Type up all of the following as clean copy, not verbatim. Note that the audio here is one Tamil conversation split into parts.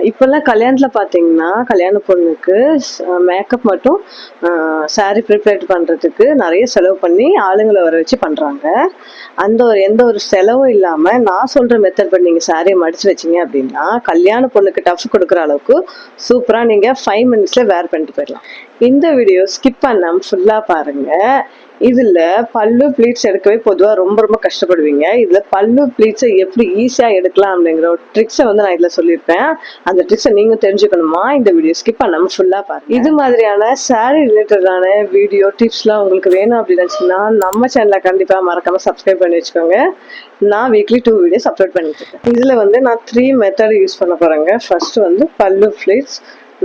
இப்போல்லாம் கல்யாணத்தில் பார்த்தீங்கன்னா கல்யாண பொண்ணுக்கு மேக்கப் மட்டும் சாரீ ப்ரிப்பேர் பண்ணுறதுக்கு நிறைய செலவு பண்ணி ஆளுங்களை வர வச்சு பண்ணுறாங்க. அந்த எந்த ஒரு செலவும் இல்லாமல் நான் சொல்கிற மெத்தட் பண்ணி நீங்கள் சாரியை மடித்து வச்சிங்க அப்படின்னா கல்யாண பொண்ணுக்கு டஃப் கொடுக்குற அளவுக்கு சூப்பராக நீங்கள் 5 மினிட்ஸில் வேர் பண்ணிட்டு போயிடலாம். இந்த வீடியோ ஸ்கிப் பண்ணாமல் ஃபுல்லாக பாருங்கள். இதில் பல்லு ப்ளீட்ஸ் எடுக்கவே பொதுவாக ரொம்ப ரொம்ப கஷ்டப்படுவீங்க. இதில் பல்லு ப்ளீட்ஸை எப்படி ஈஸியாக எடுக்கலாம் அப்படிங்கிற ஒரு ட்ரிக்ஸை வந்து நான் இதில் சொல்லியிருப்பேன். அந்த ட்ரிக்ஸை நீங்கள் தெரிஞ்சுக்கணுமா இந்த வீடியோ ஸ்கிப் பண்ணாமல் ஃபுல்லாக பாருங்க. இது மாதிரியான சாரீ ரிலேட்டடான வீடியோ டிப்ஸ்லாம் உங்களுக்கு வேணும் அப்படின்னு நினச்சிங்கன்னா நம்ம சேனலை கண்டிப்பாக மறக்காமல் சப்ஸ்கிரைப் பண்ணி வச்சுக்கோங்க. நான் வீக்லி 2 வீடியோஸ் அப்லோட் பண்ணிட்டு இருக்கேன். இதில் வந்து நான் 3 மெத்தட் யூஸ் பண்ண போகிறேங்க. ஃபர்ஸ்ட் வந்து பல்லு ப்ளீட்ஸ்,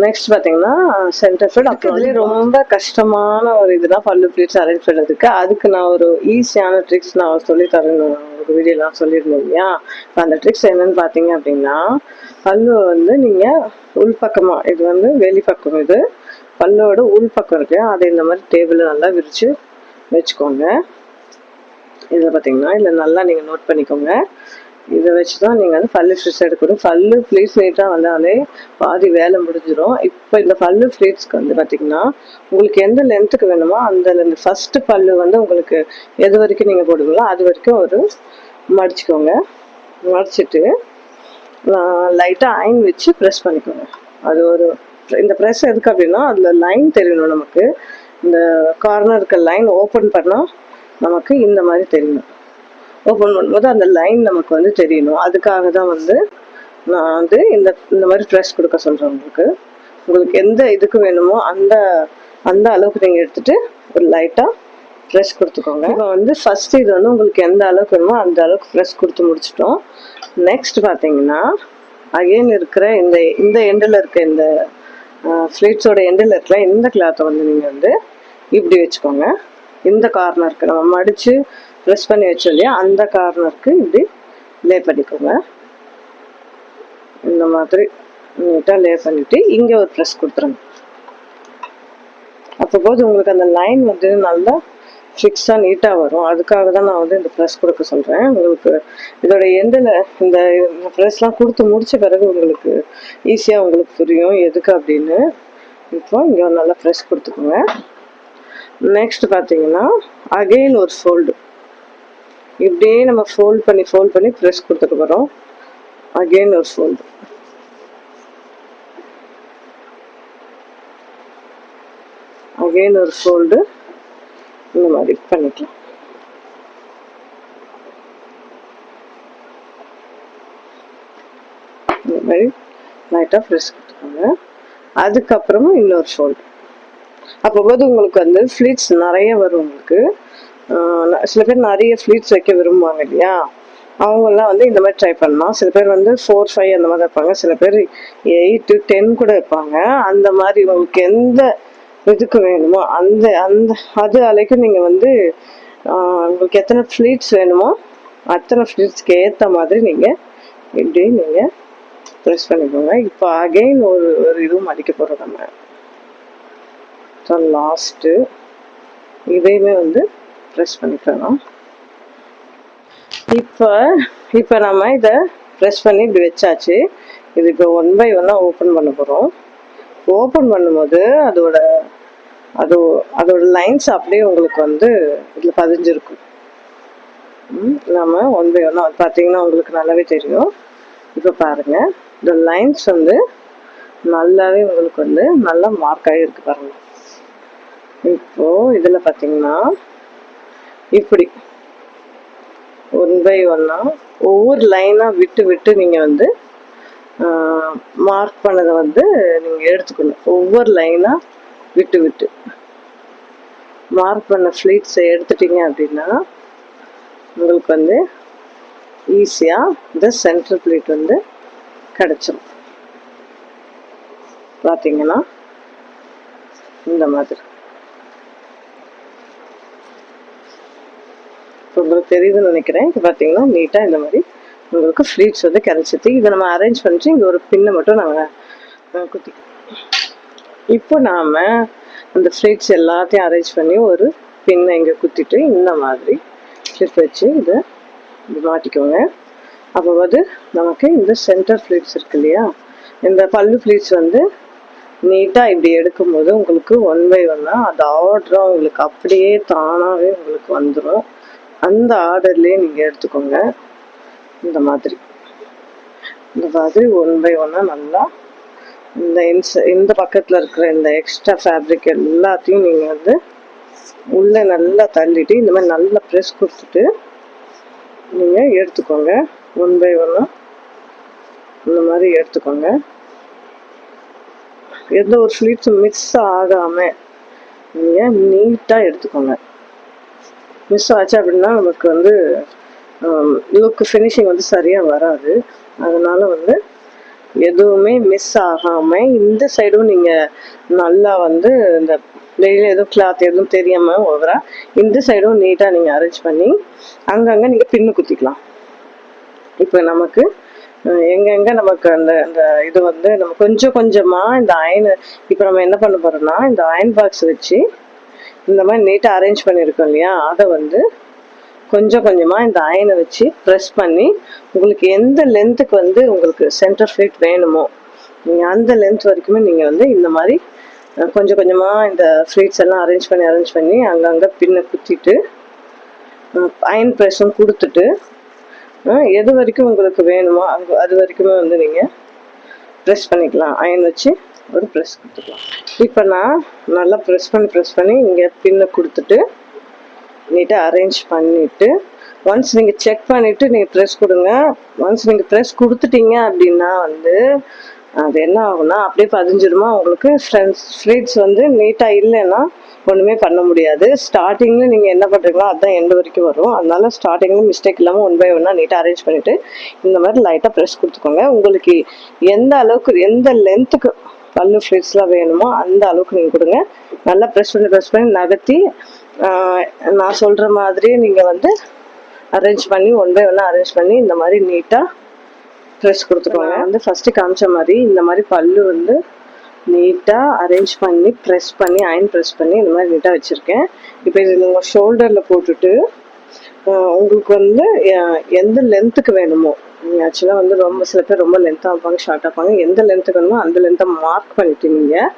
நெக்ஸ்ட் பார்த்தீங்கன்னா சென்டர் ஃபிட். அப்புறம் ரொம்ப கஷ்டமான ஒரு இதுதான் பல்லு ப்ளீட்ஸ் அரேஞ்ச் பண்ணுறதுக்கு. அதுக்கு நான் ஒரு ஈஸியான ட்ரிக்ஸ் நான் சொல்லி தரேன். ஒரு வீடியோலாம் சொல்லியிருந்தேன் இல்லையா? அந்த ட்ரிக்ஸ் என்னன்னு பார்த்தீங்க அப்படின்னா, பல்லு வந்து நீங்கள் உள்பக்கமாக, இது வந்து வெளிப்பக்கம், இது பல்லோட உள்பக்கம் இருக்கு, அதை இந்த மாதிரி டேபிளில் நல்லா விரித்து வச்சுக்கோங்க. இதில் பார்த்தீங்கன்னா இதில் நல்லா நீங்கள் நோட் பண்ணிக்கோங்க. இதை வச்சு தான் நீங்கள் வந்து பல்லு ஃப்ளீட்ஸ் எடுக்கணும். பல்லு ஃப்ளீட்ஸ் நீட்டாக வந்தாலே பாதி வேலை முடிஞ்சிடும். இப்போ இந்த பல்லு ஃப்ளீட்ஸ்க்கு வந்து பார்த்தீங்கன்னா உங்களுக்கு எந்த லென்த்துக்கு வேணுமோ அந்த லென்த், ஃபஸ்ட்டு பல்லு வந்து உங்களுக்கு எது வரைக்கும் நீங்கள் போடுவீங்களோ அது வரைக்கும் ஒரு மடிச்சுக்கோங்க. மடிச்சுட்டு லைட்டாக அயன் வச்சு ப்ரெஸ் பண்ணிக்கோங்க. அது ஒரு இந்த ப்ரெஸ் எதுக்கு அப்படின்னா அதில் லைன் தெரியணும் நமக்கு. இந்த கார்னர் இருக்க லைன் ஓப்பன் பண்ணால் நமக்கு இந்த மாதிரி தெரியணும். ஓப்பன் பண்ணும்போது அந்த லைன் நமக்கு வந்து தெரியணும். அதுக்காக தான் வந்து நான் வந்து இந்த மாதிரி ப்ரெஸ் கொடுக்க சொல்கிறேன். உங்களுக்கு எந்த இதுக்கு வேணுமோ அந்த அளவுக்கு நீங்கள் எடுத்துகிட்டு ஒரு லைட்டாக ப்ரெஸ் கொடுத்துக்கோங்க. இப்போ வந்து ஃபஸ்ட்டு இது வந்து உங்களுக்கு எந்த அளவுக்கு வேணுமோ அந்த அளவுக்கு ப்ரெஸ் கொடுத்து முடிச்சிட்டோம். நெக்ஸ்ட் பார்த்தீங்கன்னா அகெயின் இருக்கிற இந்த எண்டில் இருக்க இந்த ஃப்ளீட்ஸோட எண்டில் இருக்கிற இந்த கிளாத்தை வந்து நீங்கள் வந்து இப்படி வச்சுக்கோங்க. இந்த கார்னருக்கு நம்ம மடித்து ப்ரெஸ் பண்ணி வச்சோம் இல்லையா, அந்த கார்னருக்கு இப்படி லே பண்ணிக்கோங்க. இந்த மாதிரி நீட்டாக லே பண்ணிவிட்டு இங்கே ஒரு ப்ரெஸ் கொடுத்துருங்க. அப்போ போது உங்களுக்கு அந்த லைன் வந்து நல்லா ஃபிக்ஸாக நீட்டாக வரும். அதுக்காக தான் நான் வந்து இந்த ப்ரெஸ் கொடுக்க சொல்கிறேன். உங்களுக்கு இதோட எண்டில் இந்த ப்ரெஸ்லாம் கொடுத்து முடித்த பிறகு உங்களுக்கு ஈஸியாக உங்களுக்கு புரியும் எதுக்கு அப்படின்னு. இப்போ இங்கே ஒரு நல்லா ப்ரெஸ் கொடுத்துக்கோங்க. நெக்ஸ்ட் பார்த்தீங்கன்னா அகெயின் ஒரு ஃபோல்டு, இப்படியே நம்ம ஃபோல்ட் பண்ணி ப்ரெஸ் கொடுத்துட்டு வரோம். அகெயின் ஒரு ஃபோல்டு, அகெயின் ஒரு ஃபோல்டு, இந்த மாதிரி பண்ணிக்கலாம். இந்த மாதிரி லைட்டாக ப்ரெஸ் கொடுத்துக்கோங்க. அதுக்கப்புறமா இன்னொரு ஃபோல்டு. அப்போ போது உங்களுக்கு வந்து ஃப்ளீட்ஸ் நிறைய வரும். உங்களுக்கு சில பேர் நிறைய ஃப்ளீட்ஸ் வைக்க விரும்புவாங்க இல்லையா, அவங்கெல்லாம் வந்து இந்த மாதிரி ட்ரை பண்ணலாம். சில பேர் வந்து 4, 5 அந்த மாதிரி வைப்பாங்க. சில பேர் 8, 10 கூட வைப்பாங்க. அந்த மாதிரி உங்களுக்கு எந்த இதுக்கு வேணுமோ அது அலைக்கும் நீங்கள் வந்து உங்களுக்கு எத்தனை ஃப்ளீட்ஸ் வேணுமோ அத்தனை ஃப்ளீட்ஸ்க்கு ஏற்ற மாதிரி நீங்கள் இப்படி நீங்கள் ப்ரெஸ் பண்ணிக்கோங்க. இப்போ அகெயின் ஒரு இதுவும் அடிக்க போகிறோம் நம்ம. ஸோ லாஸ்ட்டு இதையுமே வந்து ப்ரெஸ் பண்ணிக்கலாம். இப்போ நம்ம இதை ப்ரெஸ் பண்ணி இப்படி வச்சாச்சு. இது இப்போ 1 by 1 ஓப்பன் பண்ண போகிறோம். ஓப்பன் பண்ணும்போது அதோட லைன்ஸ் அப்படியே உங்களுக்கு வந்து இதில் பதிஞ்சிருக்கும். நம்ம 1 by 1 பார்த்தீங்கன்னா உங்களுக்கு நல்லாவே தெரியும். இப்போ பாருங்கள், இந்த லைன்ஸ் வந்து நல்லாவே உங்களுக்கு வந்து நல்லா மார்க் ஆகிருக்கு பாருங்கள். இப்போது இதில் பார்த்தீங்கன்னா இப்படி 1 by 1 ஒவ்வொரு லைனாக விட்டு நீங்கள் வந்து மார்க் பண்ணதை வந்து நீங்கள் எடுத்துக்கணும். ஒவ்வொரு லைனாக விட்டு மார்க் பண்ண ஃப்ளீட்ஸை எடுத்துட்டீங்க அப்படின்னா உங்களுக்கு வந்து ஈஸியாக இந்த சென்டர் ப்ளீட் வந்து கிடச்சிடும். பார்த்தீங்கன்னா இந்த மாதிரி உங்களுக்கு தெரியுதுன்னு நினைக்கிறேன். இப்போ பார்த்தீங்கன்னா நீட்டாக இந்த மாதிரி உங்களுக்கு ஃப்ளீட்ஸ் வந்து கிடச்சிது. இதை நம்ம அரேஞ்ச் பண்ணிட்டு இங்கே ஒரு பின்னை மட்டும் நாங்கள் குத்தி. இப்போ நாம் அந்த ஃப்ளீட்ஸ் எல்லாத்தையும் அரேஞ்ச் பண்ணி ஒரு பின்னை இங்கே குத்திட்டு இந்த மாதிரி கிளிப் வச்சு இதை மாட்டிக்கோங்க. அப்போ வந்து நமக்கு இந்த சென்டர் ஃப்ளீட்ஸ் இருக்கு இல்லையா, இந்த பல்லு ப்ளீட்ஸ் வந்து நீட்டாக இப்படி எடுக்கும்போது உங்களுக்கு 1 by 1 அது ஆர்டராக உங்களுக்கு அப்படியே தானாகவே உங்களுக்கு வந்துடும். அந்த ஆர்டர்லேயே நீங்கள் எடுத்துக்கோங்க. இந்த மாதிரி 1 by 1 நல்லா இந்த பக்கத்தில் இருக்கிற இந்த எக்ஸ்ட்ரா ஃபேப்ரிக் எல்லாத்தையும் நீங்கள் வந்து உள்ளே நல்லா தள்ளிட்டு இந்த மாதிரி நல்லா ப்ரெஸ் கொடுத்துட்டு நீங்கள் எடுத்துக்கோங்க. 1 by 1 இந்த மாதிரி எடுத்துக்கோங்க. எந்த ஒரு ஃப்ளீட்ஸும் மிஸ் ஆகாமல் நீங்கள் நீட்டாக எடுத்துக்கோங்க. மிஸ் ஆச்சு அப்படின்னா நமக்கு வந்து லுக் ஃபினிஷிங் வந்து சரியாக வராது. அதனால் வந்து எதுவுமே மிஸ் ஆகாமல் இந்த சைடும் நீங்கள் நல்லா வந்து இந்த வெளியில் எதுவும் கிளாத் எதுவும் தெரியாமல் ஓவராக இந்த சைடும் நீட்டாக நீங்கள் அரேஞ்ச் பண்ணி அங்கங்கே நீங்கள் பின்னு குத்திக்கலாம். இப்போ நமக்கு எங்கெங்கே நமக்கு அந்த அந்த இது வந்து நம்ம கொஞ்சம் கொஞ்சமாக இந்த அயனு இப்போ நம்ம என்ன பண்ண போகிறோம்னா இந்த அயன் பாக்ஸ் வச்சு இந்த மாதிரி நீட்டாக அரேஞ்ச் பண்ணியிருக்கோம் இல்லையா, அதை வந்து கொஞ்சம் கொஞ்சமாக இந்த அயனை வச்சு ப்ரெஸ் பண்ணி உங்களுக்கு எந்த லென்த்துக்கு வந்து உங்களுக்கு சென்டர் ஃப்ளீட் வேணுமோ நீங்கள் அந்த லென்த் வரைக்குமே நீங்கள் வந்து இந்த மாதிரி கொஞ்சம் கொஞ்சமாக இந்த ஃப்ளீட்ஸ் எல்லாம் அரேஞ்ச் பண்ணி அங்கங்கே பின்னை குத்திட்டு அயன் ப்ரெஸ்ஸும் கொடுத்துட்டு எது வரைக்கும் உங்களுக்கு வேணுமோ அது வரைக்குமே வந்து நீங்கள் ப்ரெஸ் பண்ணிக்கலாம். அயன் வச்சு ஒரு ப்ரெஸ் கொடுத்துக்கலாம். இப்போ நான் நல்லா ப்ரெஸ் பண்ணி இங்கே பின்னை கொடுத்துட்டு நீட்டாக அரேஞ்ச் பண்ணிவிட்டு ஒன்ஸ் நீங்கள் செக் பண்ணிவிட்டு நீங்கள் ப்ரெஸ் கொடுங்க. ஒன்ஸ் நீங்கள் ப்ரெஸ் கொடுத்துட்டீங்க அப்படின்னா வந்து அது என்ன ஆகும்னா அப்படியே பதிஞ்சிடுமா உங்களுக்கு. ஃப்ளீட்ஸ் வந்து நீட்டாக இல்லைன்னா ஒன்றுமே பண்ண முடியாது. ஸ்டார்டிங்கில் நீங்கள் என்ன பண்ணுறீங்களோ அதுதான் எண்டு வரைக்கும் வரும். அதனால ஸ்டார்டிங்கில் மிஸ்டேக் இல்லாமல் 1 by 1 நீட்டாக அரேஞ்ச் பண்ணிவிட்டு இந்த மாதிரி லைட்டாக ப்ரெஸ் கொடுத்துக்கோங்க. உங்களுக்கு எந்த அளவுக்கு எந்த லென்த்துக்கு பல்லு ஃப்ளீட்ஸ்லாம் வேணுமோ அந்த அளவுக்கு நீங்கள் கொடுங்க. நல்லா ப்ரெஸ் பண்ணி நகர்த்தி நான் சொல்கிற மாதிரி நீங்கள் வந்து அரேஞ்ச் பண்ணி 1 by 1 அரேஞ்ச் பண்ணி இந்த மாதிரி நீட்டாக ப்ரெஸ் கொடுத்துக்கோங்க. வந்து ஃபஸ்ட்டு காமிச்ச மாதிரி இந்த மாதிரி பல்லு வந்து நீட்டாக அரேஞ்ச் பண்ணி ப்ரெஸ் பண்ணி அயன் ப்ரெஸ் பண்ணி இந்த மாதிரி நீட்டாக வச்சுருக்கேன். இப்போ இது உங்கள் ஷோல்டரில் போட்டுட்டு உங்களுக்கு வந்து எந்த லென்த்துக்கு வேணுமோ நீங்கள் ஆக்சுவலாக வந்து ரொம்ப சில பேர் ரொம்ப லென்த்தாக இருப்பாங்க, ஷார்ட்டாக இருப்பாங்க. எந்த லென்த்துக்கு வேணுமோ அந்த லென்த்தை மார்க் பண்ணிவிட்டு நீங்கள்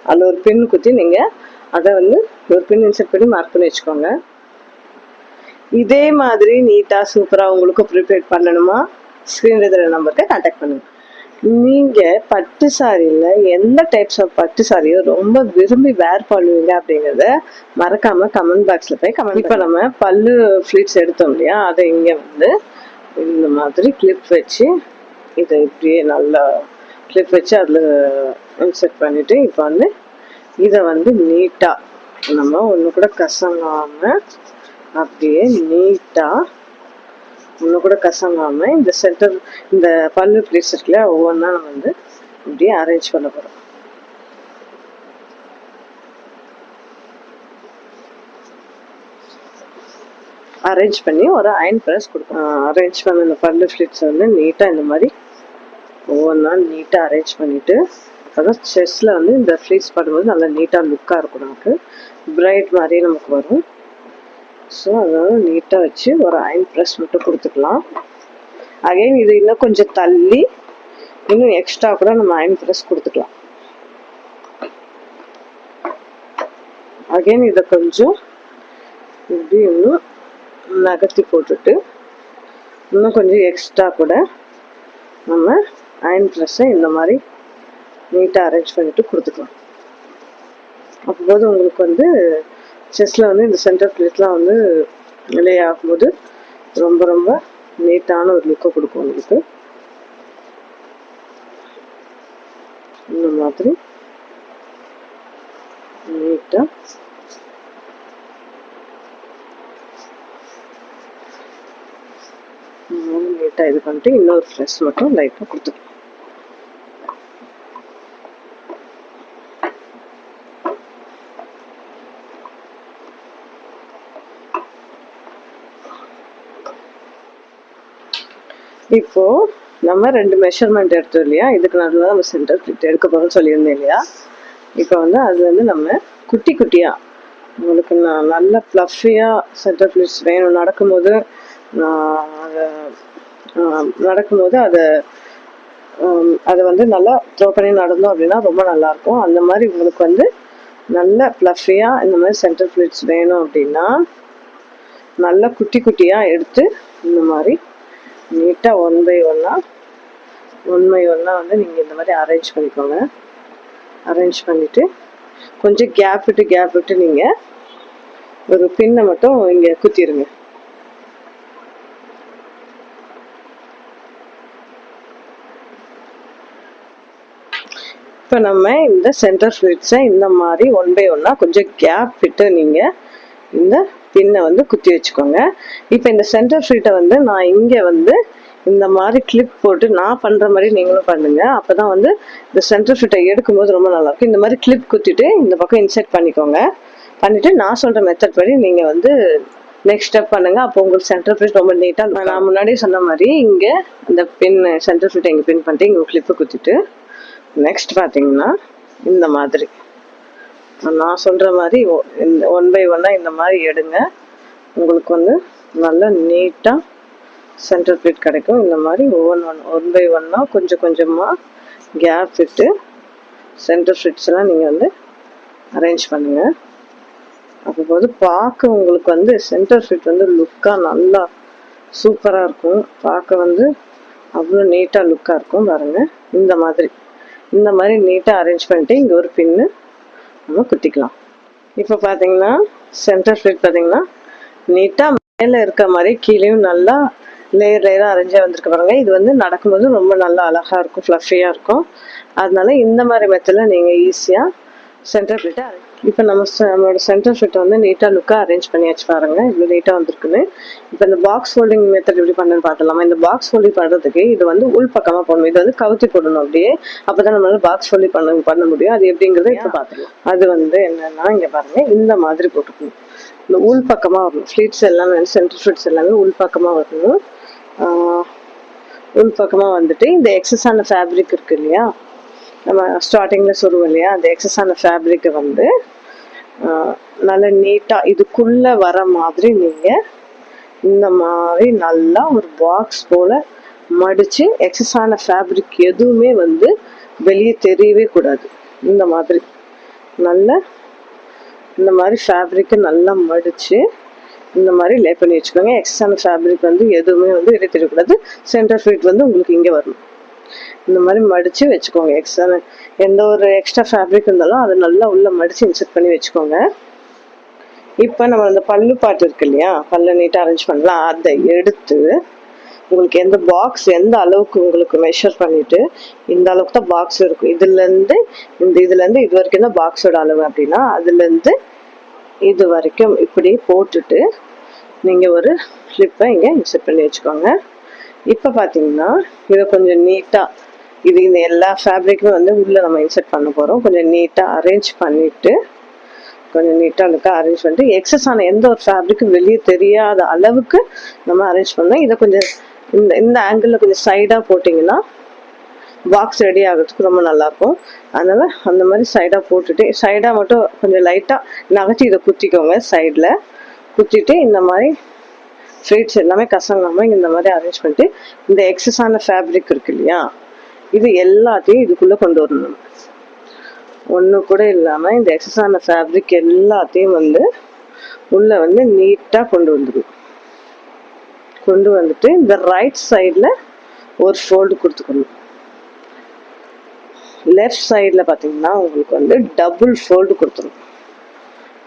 அதில் ஒரு பின் குத்தி நீங்கள் அதை வந்து ஒரு பின் இன்செர்ட் பண்ணி மார்க் பண்ணி வச்சுக்கோங்க. இதே மாதிரி நீட்டாக சூப்பராக உங்களுக்கு ப்ரிப்பேர் பண்ணணுமா ஸ்க்ரீன் இருக்கிற நம்பருக்கு கான்டாக்ட் பண்ணுங்கள். நீங்கள் பட்டு சாரியில் எந்த டைப்ஸ் ஆஃப் பட்டு சாரியோ ரொம்ப விரும்பி வேர் பண்ணுவீங்க அப்படிங்கிறத மறக்காமல் கமெண்ட் பாக்ஸில் போய் கமெண்ட். இப்போ நம்ம பல்லு ஃப்ளீட்ஸ் எடுத்தோம் இல்லையா, அதை இங்கே வந்து இந்த மாதிரி கிளிப் வச்சு இதை இப்படியே நல்லா கிளிப் வச்சு அதில் இன்செர்ட் பண்ணிவிட்டு இப்போ வந்து இதை வந்து நீட்டாக நம்ம ஒன்று கூட கசங்காமல் அப்படியே நீட்டாக ஒன்று கூட கசங்காமல் இந்த சென்டர் இந்த பல்லு ப்ளீட்ஸ் இருக்குல்ல ஒவ்வொன்றா நம்ம வந்து இப்படியே அரேஞ்ச் பண்ண போகிறோம். அரேஞ்ச் பண்ணி ஒரு அயன் ப்ரெஸ் கொடுக்கணும். அரேஞ்ச் பண்ண இந்த பல்லு ப்ளீட்ஸ் வந்து நீட்டாக இந்த மாதிரி ஒவ்வொன்றா நீட்டாக அரேஞ்ச் பண்ணிவிட்டு அதான் செஸ்ட்டில் வந்து இந்த ஃப்ளீட்ஸ் பண்ணும்போது நல்லா நீட்டாக லுக்காக இருக்கும், நமக்கு பிரைட் மாதிரியே நமக்கு வரும். ஸோ அதனால நீட்டாக வச்சு ஒரு அயன் ப்ரெஸ் மட்டும் கொடுத்துக்கலாம். அகைன் இது இன்னும் கொஞ்சம் தள்ளி இன்னும் எக்ஸ்ட்ரா கூட நம்ம அயன் ப்ரெஸ் கொடுத்துக்கலாம். அகைன் இதை கொஞ்சம் இப்படி இன்னும் நகர்த்தி போட்டுட்டு இன்னும் கொஞ்சம் எக்ஸ்ட்ரா கூட நம்ம அயன் ப்ரெஸ்ஸை இந்த மாதிரி நீட்டாக அரேஞ்ச் பண்ணிவிட்டு கொடுத்துக்கலாம். அப்போது உங்களுக்கு வந்து செஸ்ட்டில் வந்து இந்த சென்டர் ப்ளேட்லாம் வந்து லே ஆகும்போது ரொம்ப ரொம்ப நீட்டான ஒரு லுக்கை கொடுக்கும் உங்களுக்கு. இந்த மாதிரி நீட்டாக நீட்டாக இது பண்ணிட்டு இன்னொரு ஃப்ரெஷ் மட்டும் லைட்டாக கொடுத்துக்கலாம். இப்போ நம்ம 2 மெஷர்மெண்ட் எடுத்தோம் இல்லையா, இதுக்கு நடுவில் நம்ம சென்டர் ஃபிட் எடுக்க போகிறோம்னு சொல்லியிருந்தேன் இல்லையா. இப்போ வந்து அது வந்து நம்ம குட்டி குட்டியாக உங்களுக்கு நல்ல ஃப்ளஃபியாக சென்டர் ஃபிட்ஸ் வேணும். நடக்கும்போது அதை அதை வந்து நல்லா த்ரோ பண்ணி நடந்தோம் அப்படின்னா ரொம்ப நல்லாயிருக்கும். அந்த மாதிரி உங்களுக்கு வந்து நல்ல ஃப்ளஃபியாக இந்த மாதிரி சென்டர் ஃப்ளிட்ஸ் வேணும் அப்படின்னா நல்லா குட்டி குட்டியாக எடுத்து இந்த மாதிரி நீட்டாக ஒன் பை ஒன்னாக வந்து நீங்கள் இந்த மாதிரி அரேஞ்ச் பண்ணிக்கோங்க. அரேஞ்ச் பண்ணிவிட்டு கொஞ்சம் கேப் விட்டு நீங்கள் ஒரு பின்னை மட்டும் இங்கே குத்திடுங்க. இப்போ நம்ம இந்த சென்டர் ஃப்ளிட்ஸை இந்த மாதிரி ஒன் பை ஒன்னாக கொஞ்சம் கேப் விட்டு நீங்கள் இந்த பின்னை வந்து குத்தி வச்சுக்கோங்க. இப்போ இந்த சென்டர் ஃப்ளிட்டை வந்து நான் இங்கே வந்து இந்த மாதிரி கிளிப் போட்டு நான் பண்ணுற மாதிரி நீங்களும் பண்ணுங்கள். அப்போ தான் வந்து இந்த சென்டர் ஃப்ளிட்டை எடுக்கும்போது ரொம்ப நல்லாயிருக்கும். இந்த மாதிரி கிளிப் குத்திட்டு இந்த பக்கம் இன்செர்ட் பண்ணிக்கோங்க. பண்ணிவிட்டு நான் சொல்கிற மெத்தட் படி நீங்கள் வந்து நெக்ஸ்ட் ஸ்டெப் பண்ணுங்கள். அப்போ உங்களுக்கு சென்டர் ஃப்ளிட் ரொம்ப நீட்டாக, நான் முன்னாடியே சொன்ன மாதிரி இங்கே இந்த பின் சென்டர் ஃப்ளிட்டை இங்கே பின் பண்ணிட்டு இங்கே கிளிப்பை குத்திட்டு நெக்ஸ்ட் பார்த்தீங்கன்னா இந்த மாதிரி நான் சொல்கிற மாதிரி ஒன் பை ஒன்னாக இந்த மாதிரி எடுங்க. உங்களுக்கு வந்து நல்லா நீட்டாக சென்டர் ஃப்ளிட் கிடைக்கும். இந்த மாதிரி ஒன் பை ஒன்னாக கொஞ்சம் கொஞ்சமாக கேப் விட்டு சென்டர் ஃப்ளிட்ஸ்லாம் நீங்கள் வந்து அரேஞ்ச் பண்ணுங்கள். அப்போ போது பார்க்க உங்களுக்கு வந்து சென்டர் ஃப்ளிட் வந்து லுக்காக நல்லா சூப்பராக இருக்கும். பார்க்க வந்து அவ்வளோ நீட்டாக லுக்காக இருக்கும். பாருங்கள், இந்த மாதிரி நீட்டாக அரேஞ்ச் பண்ணிட்டு இங்கே ஒரு பின்னு நம்ம குத்திக்கலாம். இப்போ பார்த்தீங்கன்னா சென்டர் ஃப்ளிட் பார்த்தீங்கன்னா நீட்டாக மேலே இருக்க மாதிரி கீழேயும் நல்லா லேயராக அரேஞ்சாக வந்திருக்கு பாருங்க. இது வந்து நடக்கும்போது ரொம்ப நல்லா அழகாக இருக்கும், ஃப்ளஃபியாக இருக்கும். அதனால இந்த மாதிரி மெத்தடில் நீங்கள் ஈஸியாக சென்டர் ஃப்ளிட்டை இப்போ நம்மளோட சென்டர் ஃப்ளிட்டை வந்து நீட்டாக லுக்காக அரேஞ்ச் பண்ணியாச்சு பாருங்கள், இவ்வளோ நீட்டாக வந்திருக்குன்னு. இப்போ இந்த பாக்ஸ் ஃபோல்டிங் மெத்தட் எப்படி பண்ணுன்னு பார்த்துலாமா. இந்த பாக்ஸ் ஃபோல்டிங் பண்ணுறதுக்கு இது வந்து உள் பக்கமாக போடணும். இது வந்து கவுத்தி போடணும் அப்படியே. அப்போ தான் நம்மளால பாக்ஸ் ஃபோல்டிங் பண்ண முடியும். அது எப்படிங்கிறத இப்போ பார்த்துக்கலாம். அது வந்து என்னென்னா இங்கே பாருங்கள், இந்த மாதிரி போட்டுக்கணும். இந்த உள் பக்கமாக வரணும். ஃப்ளிட்ஸ் எல்லாமே சென்டர் ஃப்ளிட்ஸ் எல்லாமே உள் பக்கமாக வரணும். உள் பக்கமாக வந்துட்டு இந்த எக்ஸஸான ஃபேப்ரிக் இருக்குது இல்லையா, நம்ம ஸ்டார்டிங்கில் சொல்லுவோம் இல்லையா, அந்த எக்ஸஸான ஃபேப்ரிக்கை வந்து நல்லா நீட்டாக இதுக்குள்ளே வர மாதிரி நீங்கள் இந்த மாதிரி நல்லா ஒரு பாக்ஸ் போல் மடித்து எக்ஸஸான ஃபேப்ரிக் எதுவுமே வந்து வெளியே தெரியவே கூடாது. இந்த மாதிரி நல்லா இந்த மாதிரி ஃபேப்ரிக்கை நல்லா மடித்து இந்த மாதிரி லே பண்ணி வச்சுக்கோங்க. எக்ஸஸான ஃபேப்ரிக் வந்து எதுவுமே வந்து வெளியே தெரியக்கூடாது. சென்டர் ஃப்ளிட் வந்து உங்களுக்கு இங்கே வரணும். இந்த மாதிரி மடித்து வச்சுக்கோங்க. எந்த ஒரு எக்ஸ்ட்ரா ஃபேப்ரிக் இருந்தாலும் அதை நல்லா உள்ளே மடித்து இன்செர்ட் பண்ணி வச்சுக்கோங்க. இப்போ நம்ம அந்த பல்லு பாட்டு இருக்கு இல்லையா, பல்ல நீட்டாக அரேஞ்ச் பண்ணலாம். அதை எடுத்து உங்களுக்கு எந்த அளவுக்கு உங்களுக்கு மெஷர் பண்ணிவிட்டு இந்த அளவுக்கு தான் பாக்ஸ் இருக்கும், இதுலேருந்து இது வரைக்கும் தான் பாக்ஸோட அளவு அப்படின்னா அதுலேருந்து இது வரைக்கும் இப்படி போட்டுட்டு நீங்கள் ஒரு கிளிப்பை இங்கே இன்செர்ட் பண்ணி வச்சுக்கோங்க. இப்போ பார்த்தீங்கன்னா இதை கொஞ்சம் நீட்டாக இந்த எல்லா ஃபேப்ரிக்குமே வந்து உள்ளே நம்ம இன்செர்ட் பண்ண போகிறோம். கொஞ்சம் நீட்டாக அரேஞ்ச் பண்ணிவிட்டு எக்ஸஸான எந்த ஒரு ஃபேப்ரிக்கும் வெளியே தெரியாத அளவுக்கு நம்ம அரேஞ்ச் பண்ணோம். இதை கொஞ்சம் இந்த ஆங்கிளில் கொஞ்சம் சைடாக போட்டிங்கன்னா பாக்ஸ் ரெடி ஆகிறதுக்கு ரொம்ப நல்லாயிருக்கும். அதனால் அந்த மாதிரி சைடாக போட்டுட்டு சைடாக மட்டும் கொஞ்சம் லைட்டாக நகர்த்தி இதை குத்திக்கோங்க. சைடில் குத்திட்டு இந்த மாதிரி ஃப்ளீட்ஸ் எல்லாமே கசங்காமல் இந்த மாதிரி அரேஞ்ச் பண்ணிட்டு இந்த எக்ஸஸான ஃபேப்ரிக் இருக்கு இல்லையா, இது எல்லாத்தையும் இதுக்குள்ளே கொண்டு வரணும். ஒன்று கூட இல்லாமல் இந்த எக்ஸஸான ஃபேப்ரிக் எல்லாத்தையும் வந்து உள்ளே வந்து நீட்டாக கொண்டு வந்துட்டு இந்த ரைட் சைடில் ஒரு ஃபோல்டு கொடுத்துக்கணும். லெஃப்ட் சைடில் பார்த்தீங்கன்னா உங்களுக்கு வந்து டபுள் ஃபோல்டு கொடுத்துரும்.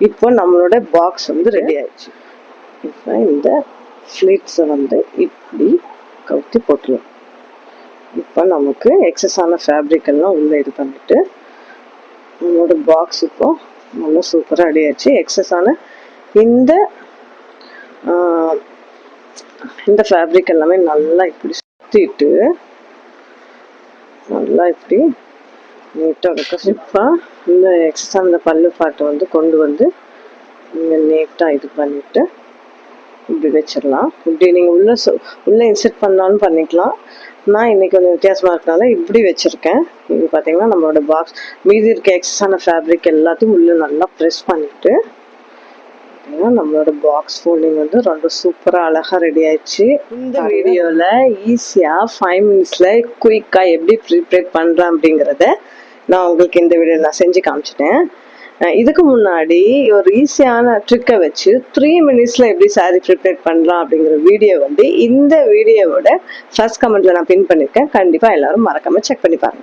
இப்போ நம்மளோட பாக்ஸ் வந்து ரெடி ஆயிடுச்சு. இப்போ இந்த ஃப்ளீட்ஸை வந்து இப்படி கவுத்தி போட்டுருவோம். இப்போ நமக்கு எக்ஸஸான ஃபேப்ரிக் எல்லாம் உள்ளே இது பண்ணிட்டு நம்மளோட பாக்ஸ் இப்போ நல்லா சூப்பராக ரெடி ஆயிடுச்சு. எக்ஸஸான இந்த ஃபேப்ரிக் எல்லாமே நல்லா இப்படி சுற்றிட்டு நல்லா இப்படி நீட்டாக இருக்கும். இப்போ இந்த எக்ஸஸான இந்த பல்லு பாட்டை வந்து கொண்டு வந்து நீங்கள் நீட்டாக இது பண்ணிவிட்டு இப்படி வச்சிடலாம். இப்படி நீங்கள் உள்ளே இன்செர்ட் பண்ணாலும் பண்ணிக்கலாம். நான் இன்றைக்கி கொஞ்சம் வித்தியாசமாக இருக்கனால இப்படி வச்சுருக்கேன். இது பார்த்தீங்கன்னா நம்மளோட பாக்ஸ் மீதி இருக்க எக்ஸஸான ஃபேப்ரிக் எல்லாத்தையும் உள்ளே நல்லா ப்ரெஸ் பண்ணிவிட்டு பார்த்தீங்கன்னா நம்மளோட பாக்ஸ் ஃபோல்டிங் வந்து ரொம்ப சூப்பராக அழகாக ரெடி ஆயிடுச்சு. இந்த வீடியோவில் ஈஸியாக 5 மினிட்ஸில் குயிக்காக எப்படி ப்ரிப்பேர் பண்ணுறேன் அப்படிங்கிறத நான் உங்களுக்கு இந்த வீடியோவில் நான் செஞ்சு காமிச்சிட்டேன். இதுக்கு முன்னாடி ஒரு ஈஸியான ட்ரிக்கை வச்சு 3 மினிட்ஸில் எப்படி சாரீ ப்ரிப்பேர் பண்ணலாம் அப்படிங்கிற வீடியோ வந்து இந்த வீடியோவோட ஃபர்ஸ்ட் கமெண்ட்டில் நான் பின் பண்ணியிருக்கேன். கண்டிப்பாக எல்லாரும் மறக்காமல் செக் பண்ணி பாருங்கள்.